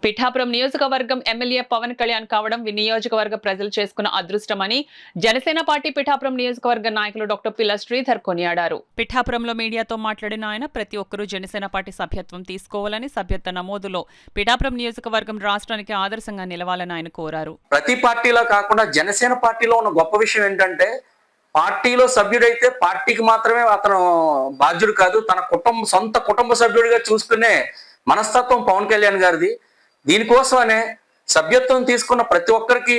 పిఠాపురం నియోజకవర్గం ఎమ్మెల్యే పవన్ కళ్యాణ్ కావడం నియోజకవర్గ ప్రజలు చేసుకున్న అదృష్టమని జనసేన పార్టీ పిఠాపురం నియోజకవర్గ నాయకులు డాక్టర్ పిల్ల శ్రీధర్ కొనియాడారు. పిఠాపురంలో మీడియాతో మాట్లాడిన ఆయన ప్రతి ఒక్కరూ జనసేన పార్టీ సభ్యత్వం తీసుకోవాలని, సభ్యత్వ నమోదులో పిఠాపురం నియోజకవర్గం రాష్ట్రానికి ఆదర్శంగా నిలవాలని ఆయన కోరారు. ప్రతి పార్టీలో కాకుండా జనసేన పార్టీలో ఉన్న గొప్ప విషయం ఏంటంటే, పార్టీలో సభ్యుడైతే పార్టీకి మాత్రమే అతను బాధ్యుడు కాదు, తన సొంత కుటుంబ సభ్యుడిగా చూసుకునే మనస్తత్వం పవన్ కళ్యాణ్ గారిది. దీనికోసమనే సభ్యత్వం తీసుకున్న ప్రతి ఒక్కరికి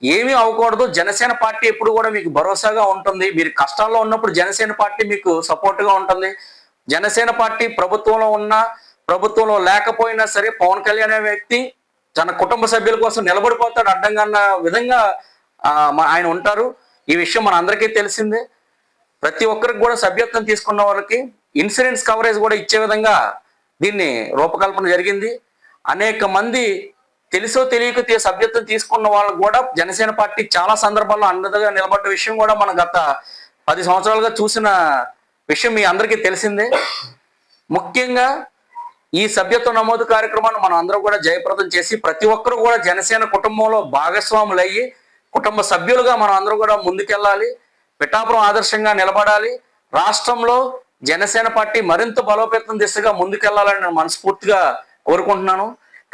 ఏమీ అవ్వకూడదు, జనసేన పార్టీ ఎప్పుడు కూడా మీకు భరోసాగా ఉంటుంది. మీరు కష్టాల్లో ఉన్నప్పుడు జనసేన పార్టీ మీకు సపోర్ట్గా ఉంటుంది. జనసేన పార్టీ ప్రభుత్వంలో ఉన్నా ప్రభుత్వంలో లేకపోయినా సరే పవన్ కళ్యాణ్ అనే వ్యక్తి తన కుటుంబ సభ్యుల కోసం నిలబడిపోతాడు అడ్డంగా అన్న విధంగా ఆయన ఉంటారు. ఈ విషయం మన అందరికీ తెలిసిందే. ప్రతి ఒక్కరికి కూడా సభ్యత్వం తీసుకున్న వాళ్ళకి ఇన్సూరెన్స్ కవరేజ్ కూడా ఇచ్చే విధంగా దీన్ని రూపకల్పన జరిగింది. అనేక మంది తెలుసో తెలియక సభ్యత్వం తీసుకున్న వాళ్ళకు కూడా జనసేన పార్టీ చాలా సందర్భాల్లో అండగా నిలబడ్డ విషయం కూడా మనం గత 10 సంవత్సరాలుగా చూసిన విషయం మీ అందరికీ తెలిసిందే. ముఖ్యంగా ఈ సభ్యత్వ నమోదు కార్యక్రమాన్ని మనం అందరూ కూడా జయప్రదం చేసి ప్రతి ఒక్కరు కూడా జనసేన కుటుంబంలో భాగస్వాములు అయ్యి కుటుంబ సభ్యులుగా మనం అందరూ కూడా ముందుకెళ్ళాలి. పిఠాపురం ఆదర్శంగా నిలబడాలి. రాష్ట్రంలో జనసేన పార్టీ మరింత బలోపేతం దిశగా ముందుకెళ్లాలని నేను మనస్ఫూర్తిగా కోరుకుంటున్నాను.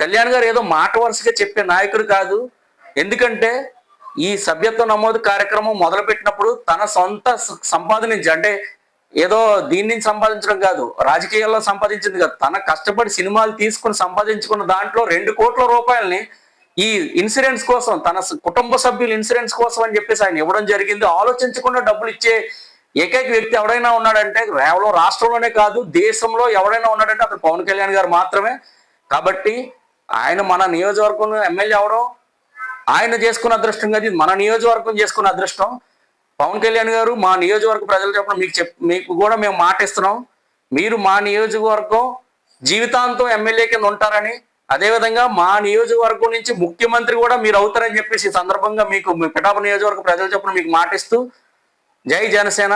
కళ్యాణ్ గారు ఏదో మాట వరుసగా చెప్పే నాయకుడు కాదు. ఎందుకంటే ఈ సభ్యత్వ నమోదు కార్యక్రమం మొదలుపెట్టినప్పుడు తన సొంత సంపాదన నుంచి, అంటే ఏదో దీని నుంచి సంపాదించడం కాదు, రాజకీయాల్లో సంపాదించింది కాదు, తన కష్టపడి సినిమాలు తీసుకుని సంపాదించుకున్న దాంట్లో 2 కోట్ల రూపాయలని ఈ ఇన్సూరెన్స్ కోసం, తన కుటుంబ సభ్యుల ఇన్సూరెన్స్ కోసం అని చెప్పేసి ఆయన ఇవ్వడం జరిగింది. ఆలోచించకుండా డబ్బులు ఇచ్చే ఏకైక వ్యక్తి ఎవడైనా ఉన్నాడంటే కేవలం రాష్ట్రంలోనే కాదు దేశంలో ఎవడైనా ఉన్నాడంటే అతను పవన్ కళ్యాణ్ గారు మాత్రమే. కాబట్టి ఆయన మన నియోజకవర్గం ఎమ్మెల్యే అవడం ఆయన చేసుకున్న అదృష్టం కాదు, మన నియోజకవర్గం చేసుకున్న అదృష్టం. పవన్ కళ్యాణ్ గారు మా నియోజకవర్గ ప్రజలు చెప్పడం మీకు కూడా మేము మాట ఇస్తున్నాం. మీరు మా నియోజకవర్గం జీవితాంతం ఎమ్మెల్యే కింద ఉంటారని, అదేవిధంగా మా నియోజకవర్గం నుంచి ముఖ్యమంత్రి కూడా మీరు అవుతారని చెప్పేసి ఈ సందర్భంగా మీకు పిఠాపురం నియోజకవర్గ ప్రజలు చెప్పడం మీకు మాటిస్తూ జై జనసేన.